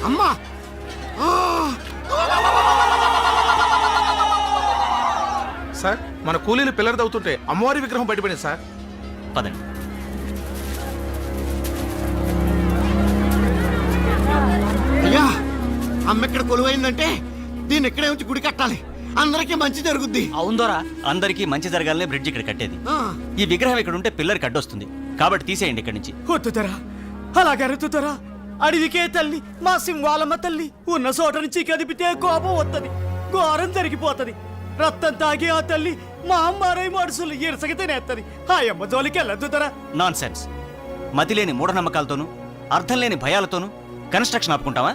అమ్మా సార్ మన కూలీలు పిల్లలు తవ్వుతుంటే అమ్మవారి విగ్రహం బయటపడింది సార్. పదండి. అయ్యా అమ్మ ఇక్కడ కొలువైందంటే దీన్ని ఇక్కడే ఉంచి గుడి కట్టాలి, అందరికీ మంచి జరుగుద్ది. అవుందోరా, అందరికీ మంచి జరగాలనే బ్రిడ్జ్ ఇక్కడ కట్టేది. ఆ, ఈ విగ్రహం ఇక్కడ ఉంటే పిల్లరికి అడ్డొస్తుంది, కాబట్టి తీసేయండి ఇక్కడి నుంచి. వద్దుతరా, అలాగే అరుతుతరా. అడవికే తల్లి మా సింహాలమ్మ తల్లి ఉన్న చోట నుంచి కదిపితే కోపం వస్తుంది, ఘోరం జరిగిపోతుంది. రక్తం తాగి ఆ తల్లి మా అమ్మారై మనుషులు ఇరసకి తినేస్తుంది. ఆ అమ్మ జోలికి వెళ్ళొద్దుతరా. Non sense. మతిలేని మూఢనమ్మకాలతోనూ అర్థం లేని భయాలతోనూ కన్స్ట్రక్షన్ ఆపుకుంటావా?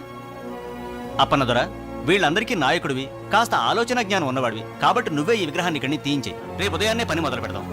అప్పన్నదొర, వీళ్ళందరికీ నాయకుడివి, కాస్త ఆలోచన జ్ఞానం ఉన్నవాడివి, కాబట్టి నువ్వే ఈ విగ్రహాన్ని ఇక్కడి నుంచి తీయించే. రేపు ఉదయాన్నే పని మొదలు పెడదాం.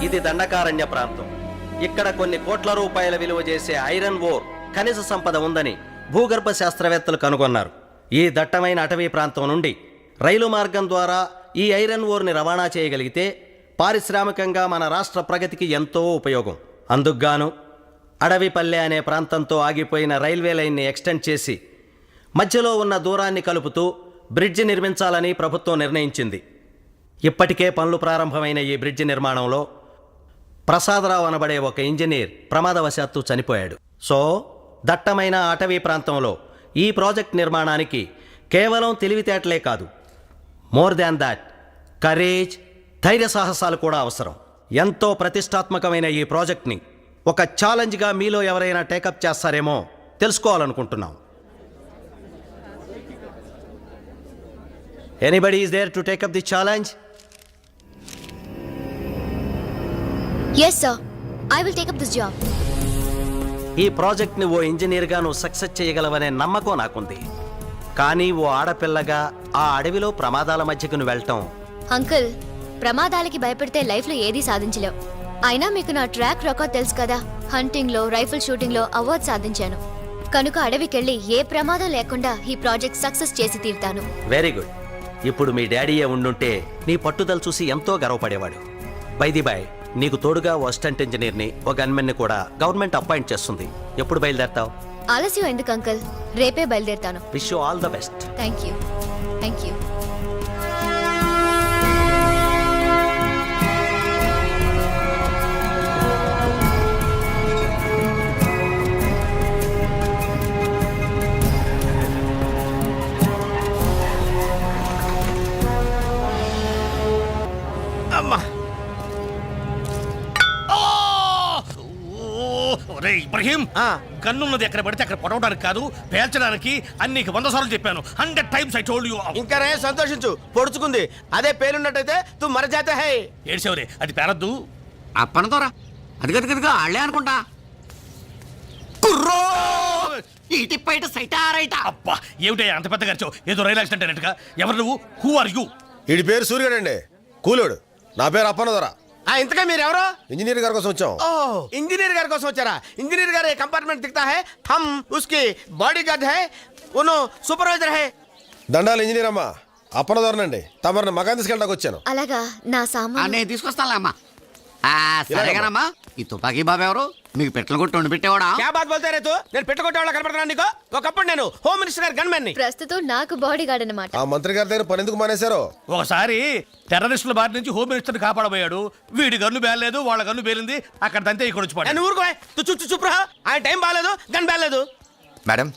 ఇది దండకారణ్య ప్రాంతం. ఇక్కడ కొన్ని కోట్ల రూపాయల విలువ చేసే ఐరన్ ఓర్ ఖనిజ సంపద ఉందని భూగర్భ శాస్త్రవేత్తలు కనుగొన్నారు. ఈ దట్టమైన అటవీ ప్రాంతం నుండి రైలు మార్గం ద్వారా ఈ ఐరన్ ఓర్ని రవాణా చేయగలిగితే పారిశ్రామికంగా మన రాష్ట్ర ప్రగతికి ఎంతో ఉపయోగం. అందుకుగాను అడవిపల్లె అనే ప్రాంతంతో ఆగిపోయిన రైల్వే లైన్ని ఎక్స్టెండ్ చేసి మధ్యలో ఉన్న దూరాన్ని కలుపుతూ బ్రిడ్జి నిర్మించాలని ప్రభుత్వం నిర్ణయించింది. ఇప్పటికే పనులు ప్రారంభమైన ఈ బ్రిడ్జి నిర్మాణంలో ప్రసాదరావు అనబడే ఒక ఇంజనీర్ ప్రమాదవశాత్తు చనిపోయాడు. సో దట్టమైన అటవీ ప్రాంతంలో ఈ ప్రాజెక్ట్ నిర్మాణానికి కేవలం తెలివితేటలే కాదు, మోర్ దాన్ దాట్ కరేజ్, ధైర్య సాహసాలు కూడా అవసరం. ఎంతో ప్రతిష్టాత్మకమైన ఈ ప్రాజెక్ట్ని ఒక ఛాలెంజ్గా మీలో ఎవరైనా టేకప్ చేస్తారేమో తెలుసుకోవాలనుకుంటున్నాం. Anybody is there to take up the challenge? Yes, sir. I will take up this job. ఈ ప్రాజెక్ట్ని ఓ ఇంజనీర్గా నువ్వు సక్సెస్ చేయగలవనే నమ్మకం నాకుంది. కానీ ఓ ఆడపిల్లగా ఆ అడవిలో ప్రమాదాల మధ్యకు నువ్వు వెళ్ళటం... అంకుల్, ప్రమాదాలకి భయపడితే లైఫ్లో ఏదీ సాధించలేవు. అయినా మీకు నా ట్రాక్ రికార్డ్ తెలుసు కదా. హంటింగ్లో, రైఫిల్ షూటింగ్లో అవార్డు సాధించాను. కనుక అడవికెళ్ళి ఏ ప్రమాదం లేకుండా ఈ ప్రాజెక్ట్ సక్సెస్ చేసి తీరుతాను. Very good. ఇప్పుడు మీ డాడీయే ఉండుంటే నీ పట్టుదల చూసి ఎంతో గర్వపడేవాడు. బై ది బై, నీకు తోడుగా ఓ అసిస్టెంట్ ఇంజనీర్ని, ఓ గన్మెన్ని కూడా గవర్నమెంట్ అపాయింట్ చేస్తుంది. ఎప్పుడు బయలుదేరతావు? ఆలస్యం ఎందుకు అంకుల్, రేపే బయలుదేరుతాను. Wish you all the best. Thank you. Thank you. Ibrahim, గన్నున్నది ఎక్కడ పడితే అక్కడ పొడవడానికి కాదు, పేల్చడానికి. అన్ని 100 సార్లు చెప్పాను. 100 times I told you. ఇంకా రే సంతోషించు, పొడుచుకుంది. అదే పేలున్నట్టయితే తు మరజాతే హై. ఏడ్చేవరే, అది పేరద్దు. అప్పనతోరా అది గదిగా ఆళ్లే అనుకుంటా. కుర్రో ఇటు పైట సైటారైట. అబ్బా, ఏమిటయ్యా అంత పెద్ద ఖర్చు? ఏదో రైలు యాక్సిడెంట్ అయినట్టుగా. ఎవరు నువ్వు? Who are you? వీడి పేరు సూర్యుడండి, కూలోడు. నా పేరు అప్పనదొర. ఇంతగా మీరెవరో? ఇంజనీర్ గారి కోసం వచ్చాం. ఓ, ఇంజనీర్ గారి కోసం వచ్చారా? ఇంజనీర్ గారు కంపార్ట్మెంట్ దిखता है, हम उसके बॉडीगार्ड है, उनो सुपरवाइजर है. దండాలు ఇంజనీర్ అమ్మా. అప్పనదోరనండి తమరిని మకాన్ తీసుకెళ్ళడానికి వచ్చాను. అలాగా నా సామాన్ నేను తీసుకొస్తానులే అమ్మా. సరేగానమ్మా, ఈ తుపాకీ బాబు ఎవరు? మీకు పెట్టలు కొట్టి వండి పెట్టేవాడా? క్యా బాత్ బోల్తే రే తూ? నేను పెట్టుకోవడం కనపడుతున్నాను నీకు. ఒకప్పుడు నేను హోమ్ మినిస్టర్ గారి గన్మెన్ ని. ప్రస్తుతం నాకు బాడీ గార్డ్ అనమాట. ఆ మంత్రి గారి దగ్గర పని ఎందుకు మానేశారు? ఒకసారి టెర్రరిస్టుల బారి నుంచి హోమ్ మినిస్టర్ కాపాడబోయాడు. వీడి గన్ను బేలేదు, వాళ్ళ గన్ను బేలింది. అక్కడ తంతే ఇక్కడ వచ్చి పడ్డాడు. నేను ఊరుకో, తు చుచ్చు చుప్రా. ఆయన టైం బాగాలేదు, గన్ బాగాలేదు. Madam,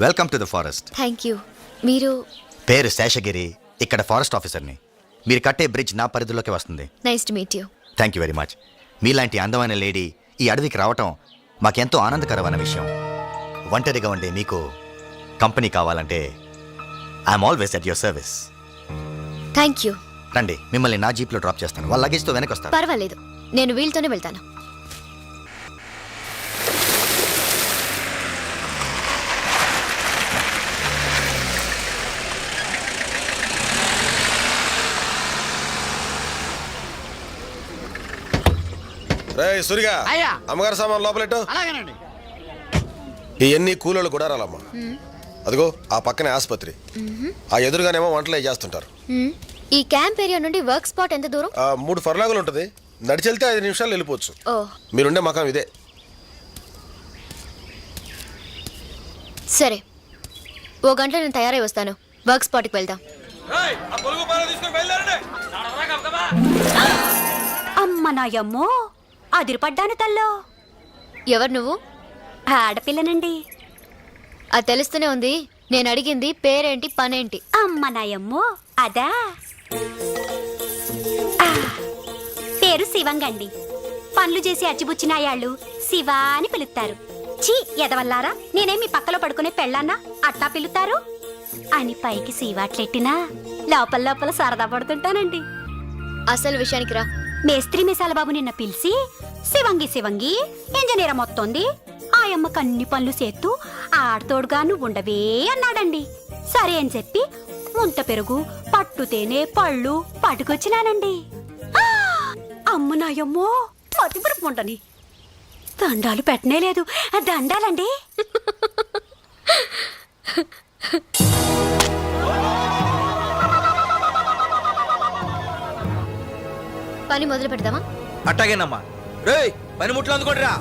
welcome to the forest. Thank you. మీరు? పేరు శేషగిరి, ఇక్కడ ఫారెస్ట్ ఆఫీసర్ని. మీరు కట్టే బ్రిడ్జ్ నా పరిధిలోకి వస్తుంది. Nice to meet you. Thank you very much. మీలాంటి అందమైన లేడీ ఈ అడవికి రావటం మాకెంతో ఆనందకరమైన విషయం. ఒంటరిగా ఉండే మీకు కంపెనీ కావాలంటే I'm always at your service. Thank you. రండి, మిమ్మల్ని నా జీప్లో డ్రాప్ చేస్తాను. వాళ్ళ లగేజ్తో వెనక్కి వస్తాను. పర్వాలేదు, నేను వీళ్ళతోనే వెళ్తాను. రే సురిగా, అయ్యా. అమ్మగారి సామాన్ లోపలెట్టు. అలాగేనండి. ఇవన్నీ కూలోళ్ళు కూడా రాలమ్మా. అదిగో ఆ పక్కనే ఆసుపత్రి, ఆ ఎదురుగానేమో వంటలు అవి చేస్తుంటారు. ఈ క్యాంప్ ఏరియా నుండి వర్క్ స్పాట్ ఎంత దూరం? 3 ఫర్లాగులు ఉంటుంది. నడిచెళ్తే 5 నిమిషాలు వెళ్ళిపోవచ్చు. ఓ, మీరుండే మకాం ఇదే. సరే, ఓ గంటలో నేను తయారై వస్తాను. వర్క్ స్పాట్కి వెళ్దాం. అమ్మ నాయమ్మో, అదిరిపడ్డాను తల్లో. ఎవరు నువ్వు? ఆడపిల్లనండి. అది తెలుస్తూనే ఉంది. నేను అడిగింది పేరేంటి, పనేంటి? అమ్మ నాయమ్మో, అదా ఆ, పేరు శివంగండి. పనులు చేసి అచ్చిబుచ్చినాయాళ్ళు శివ అని పిలుస్తారు. చీ ఎదవల్లారా, నేనే మీ పక్కలో పడుకునే పెళ్ళాన్నా అట్టా పిలుతారు అని పైకి శివాట్లెట్టినా లోపల లోపల సరదా పడుతుంటానండి. అసలు విషయానికి రా. మేస్త్రి మిసాల బాబు నిన్న పిలిచి శివంగి శివంగి ఇంజనీర్ మొత్తంది ఆయమ్మకు అన్ని పనులు చేస్తూ ఆడతోడుగా నువ్వు ఉండవే అన్నాడండి. సరే అని చెప్పి ముంత పెరుగు, పట్టు తేనె, పళ్ళు పట్టుకొచ్చినానండి. ఆ! అమ్మ నాయమ్మో, మతిపురుపు ఉండని దండాలు పెట్టనే లేదు. దండాలండి. పని మొదలు పెడదామా? అట్టాగేనమ్మా. రేయ్, పని ముట్లు అందుకోండి రా.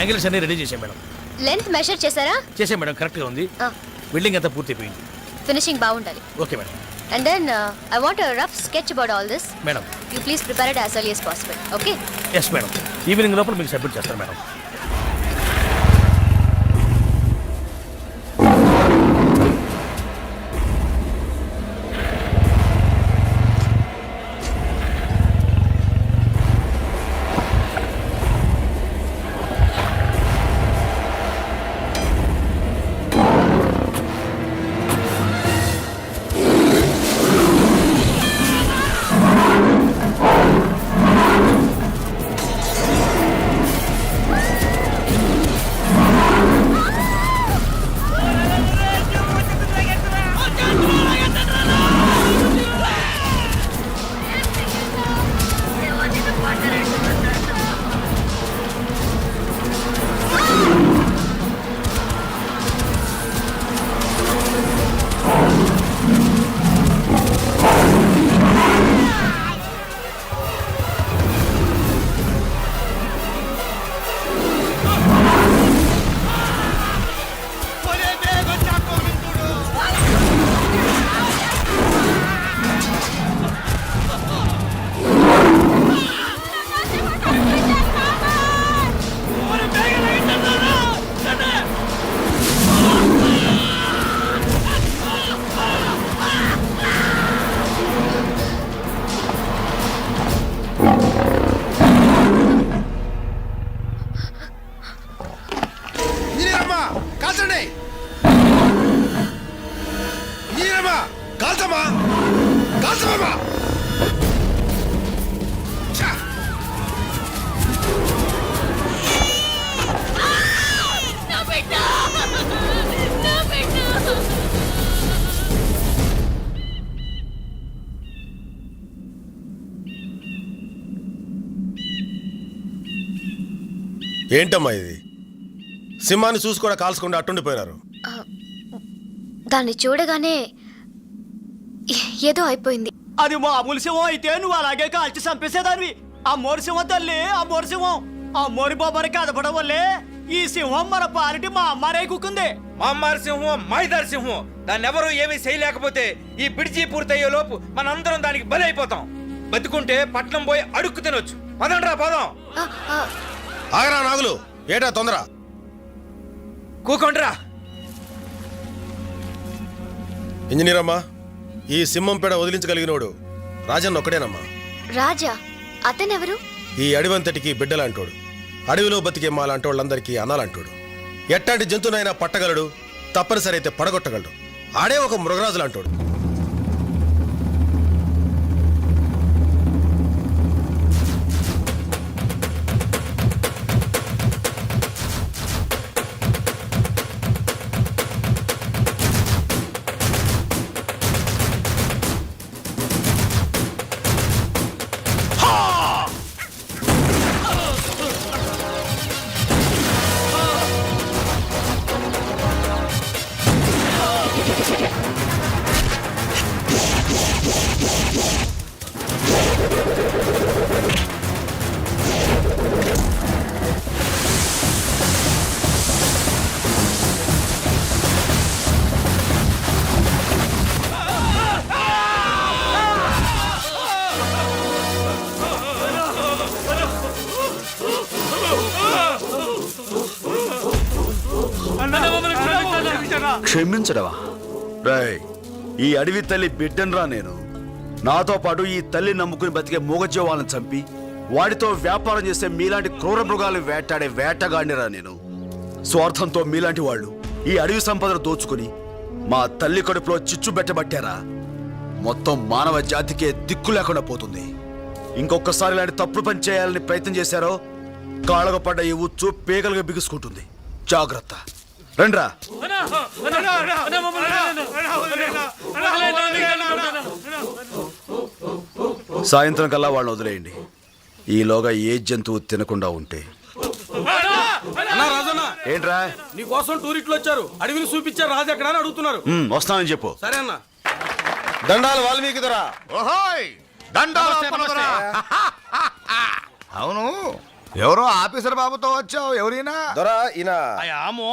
యాంగిల్స్ అన్ని రెడీ చేసాం మేడం. లెంత్ మెషర్ చేశారా? చేసాం మేడం, కరెక్ట్గా ఉంది. బిల్డింగ్ అంతా పూర్తయిపోయింది. ఫినిషింగ్ బాగుండాలి. Okay madam. And then I want a rough sketch about all this. Madam. You please prepare it as early as possible. Okay? Yes madam, evening లోపల మీకు submit చేస్తాను మేడం. కాల్చండి నీరమ్మా కాల్చమ్మా కాల్చమ్మా ఏంటమ్మా ఇది సింహాన్ని చూసి కూడా కాల్చకుండా అట్టుండిపోయినారు దాన్ని చూడగానే ఏదో అయిపోయింది. అది మామూలు సింహం అయితే నువ్వు అలాగే కాల్చి చంపేసేదానివి. ఆ మోరి సింహం తల్లి, ఆ మోరి సింహం, ఆ మోరి బాబారి కదపడం వల్లే ఈ సింహం మన పాలిటి మా అమ్మారే కుక్కుంది. మా అమ్మారి సింహం మైదారి సింహం దాన్ని ఎవరు ఏమీ చేయలేకపోతే ఈ బిడిచి పూర్తయ్యే లోపు మనందరం దానికి బలి అయిపోతాం. బతుకుంటే పట్నం పోయి అడుక్కు తినొచ్చు. పదండ్రా పదం. ఆగరా నాగులు, ఏటా తొందర? కూకొండ్రా. ఇంజనీర్ అమ్మా, ఈ సింహం పేడ వదిలించగలిగినోడు రాజన్న ఒక్కడేనమ్మా. రాజా అతనెవరు? ఈ అడవంతటికి బిడ్డలాంటోడు, అడవిలో బతికే మాలాంటి వాళ్ళందరికీ అనాలంటోడు. ఎట్టాంటి జంతువునైనా పట్టగలడు, తప్పనిసరి అయితే పడగొట్టగలడు. ఆడే ఒక మృగరాజు లాంటోడు. క్షమించడవా? రాయ్, ఈ అడవి తల్లి బిడ్డనరా నేను. నాతో పాటు ఈ తల్లి నమ్ముకుని బతికే మూగజీవాలను చంపి వాటితో వ్యాపారం చేసే మీలాంటి క్రూర మృగాలు వేటాడే వేటగాడిరా నేను. స్వార్థంతో మీలాంటి వాళ్ళు ఈ అడవి సంపదను దోచుకుని మా తల్లి కడుపులో చిచ్చు పెట్టబట్టారా. మొత్తం మానవ జాతికే దిక్కు లేకుండా పోతుంది. ఇంకొకసారి ఇలాంటి తప్పుడు పని చేయాలని ప్రయత్నం చేశారో కాళ్ళకు పడ్డ ఈ ఉచ్చు పేగలుగా బిగుసుకుంటుంది. జాగ్రత్త. రండ్రా. సాయంత్రం కల్లా వాళ్ళని వదిలేయండి. ఈలోగా ఏ జంతువు తినకుండా ఉంటే. ఏంట్రా? నీ కోసం టూరిస్టులు వచ్చారు, అడవిని చూపించారు, రాజు ఎక్కడ అని అడుగుతున్నారు. వస్తానని చెప్పు. సరే అన్న. దండాలు వాల్మీకి దొరా. అవును, ఎవరో ఆఫీసర్ బాబుతో వచ్చావు. ఎవరైనా దొరా ఈయన ఆమో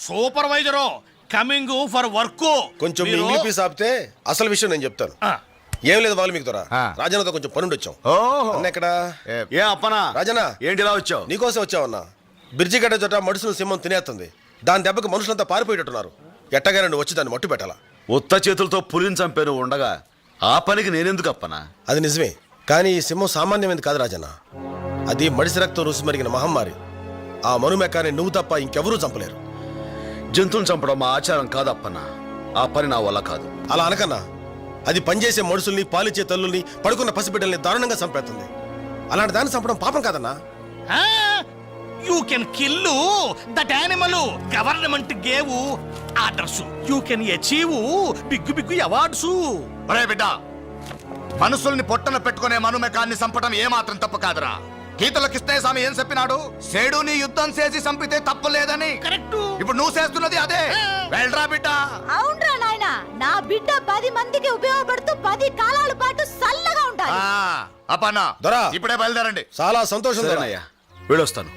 సూపర్వైజరు కమింగ్ ఫర్ వర్క్. కొంచెం మీ ఇంగ్లీష్ ఆపితే అసలు విషయం నేను చెప్తాను. ఏం లేదు వాల్మీకి దొరా, రాజన్నతో కొంచెం పనుండి వచ్చాం. అన్న ఎక్కడ? ఏ అప్పనా? రాజన్న ఏంటి ఇలా వచ్చావు? నీకోసం వచ్చావన్నా. బ్రిడ్జి గడ్డ చోట మడుసులు సింహం తినేస్తుంది. దాని దెబ్బకి మనుషులంతా పారిపోయేటట్టున్నారు. ఎట్టగా నువ్వు వచ్చి దాన్ని మట్టు పెట్టాలా? ఉత్త చేతులతో పులిని చంపాను ఉండగా ఆ పనికి నేనెందుకు అప్పనా? అది నిజమే, కానీ ఈ సింహం సామాన్యమైనది కాదు రాజన్న. అది మడిసి రక్తం రుసి మరిగిన మహమ్మారి. ఆ మనుమెక్కాన్ని నువ్వు తప్ప ఇంకెవరూ చంపలేరు. జంతువుని చంపడం మా ఆచారం కాదప్పన్నా. ఆ పని నా వల్ల కాదు. అలా అనకన్నా. అది పనిచేసే మనుషుల్ని, పాలిచ్చే తల్లుల్ని, పడుకున్న పసిబిడ్డల్ని దారుణంగా చంపేస్తుంది. అలాంటి దాన్ని చంపడం పాపం కాదన్నా. You can kill that animal. Government gave orders. You can achieve big big awards. బిడ్డ, మనుషుల్ని పొట్టన పెట్టుకునే మనుమెకాన్ని చంపడం ఏమాత్రం తప్పు కాదురా. గీతల కృష్ణస్వామి ఏం చెప్పినాడు? సేడుని యుద్ధం చేసి చంపితే తప్పు లేదని. కరెక్ట్. ఇప్పుడు నువ్వు చేస్తున్నది అదే. వెళ్ళరా బిడ్డ. అవునరా నాయనా, నా బిడ్డ 10 మందికి ఉపయోగపడుతూ 10 కాలాల పాటు చల్లగా ఉంటాడు. అప్పన్నా దొరా, ఇప్పుడే బయలుదేరండి. చాలా సంతోషం దొరా. సరేనయ్యా, వెళ్ళొస్తాను.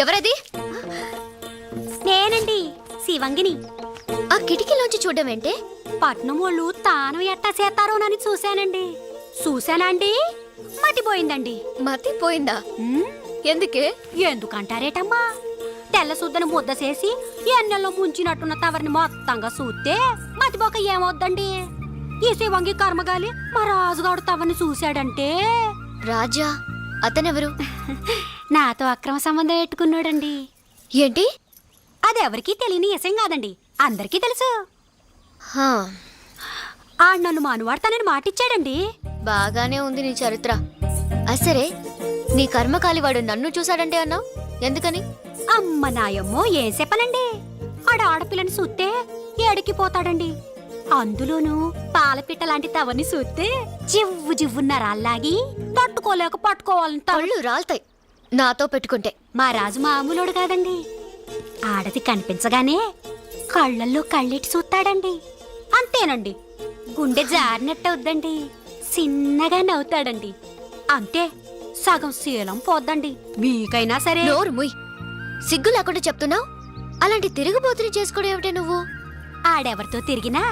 ఎవరది? నేనండి, శివంగిని. ఆ కిటికీలోంచి చూడడం ఏంటే? పట్నం వాళ్ళు తాను ఎట్టా చేస్తారోనని చూశానండి. చూశానండి, మతిపోయిందండి. మతిపోయిందా? ఎందుకే? ఎందుకంటారేటమ్మా, తెల్ల శుద్ధని ముద్ద చేసి ఎన్నెల్లో ముంచినట్టున్న తవరిని మొత్తంగా చూస్తే మతిపోక ఏమవుద్దండి? ఈ శివంగి కర్మగాలి మా రాజుగాడు తవరిని చూశాడంటే రాజా అతనెవరు? నాతో అక్రమ సంబంధం పెట్టుకున్నాడండి. ఏంటి? అది ఎవరికీ తెలియని విషయం కాదండి, అందరికీ తెలుసు. హా, ఆడు నన్ను మానువాడతానని మాటిచ్చాడండి. బాగానే ఉంది నీ చరిత్ర. అసరే నీ కర్మకాలి వాడు నన్ను చూశాడంటే అన్నావు, ఎందుకని? అమ్మ నాయమ్మో ఏం చెప్పనండి, ఆడ ఆడపిల్లని చూస్తే ఎడికిపోతాడండి. అందులోనూ పాలపిట్ట లాంటి తవని చూస్తే జివ్వు జివ్వున్నరాల్లాగి తట్టుకోలేక పట్టుకోవాలని కళ్ళు రాల్తాయి నాతో పెట్టుకుంటే. మా రాజు మామూలుడు కాదండి, ఆడది కనిపించగానే కళ్ళల్లో కళ్ళెట్టి చూస్తాడండి. అంతేనండి, గుండె జారినట్టు అవుద్దండి, చిన్నగా నవ్వుతాడండి. అంతే, సగం శీలం పోద్దండి. మీకైనా సరే. నోరు ముయ్, సిగ్గు లేకుండా చెప్తున్నావు. అలాంటి తిరుగుబోతుని చేసుకోవడం ఏమిటే నువ్వు? ఆడెవరితో తిరిగినా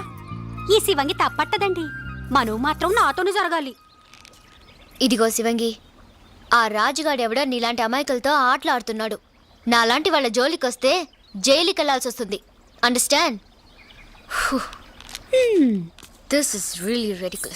ఈ శివంగి తప్పట్టదండి, మనవు మాత్రం నాతోనే జరగాలి. ఇదిగో శివంగి, ఆ రాజుగాడెవడో నీలాంటి అమాయకులతో ఆటలాడుతున్నాడు. నాలాంటి వాళ్ళ జోలికొస్తే జైలుకి వెళ్లాల్సి వస్తుంది. Understand? This is really ridiculous.